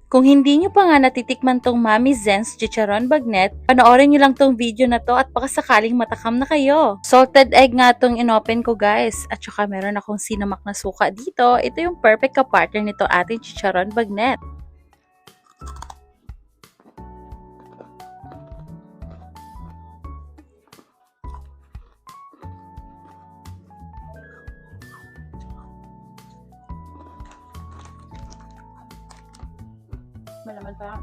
Kung hindi nyo pa nga natitikman tong Mami Zen's Chicharon Bagnet, panoorin nyo lang tong video na to at baka sakaling matakam na kayo. Salted egg nga tong inopen ko guys. At saka meron akong sinamak na suka dito. Ito yung perfect kapartner nito ating Chicharon Bagnet. Malaman pa.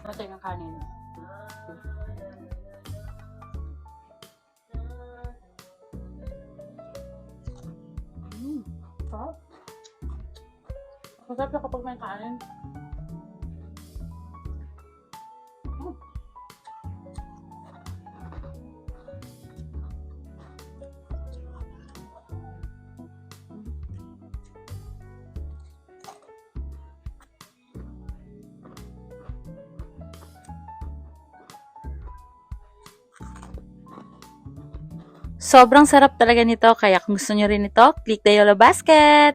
Matay ng kanin. Sarap. Masarap na kapag may kanin. Sobrang sarap talaga nito, kaya kung gusto nyo rin ito, click the yellow basket!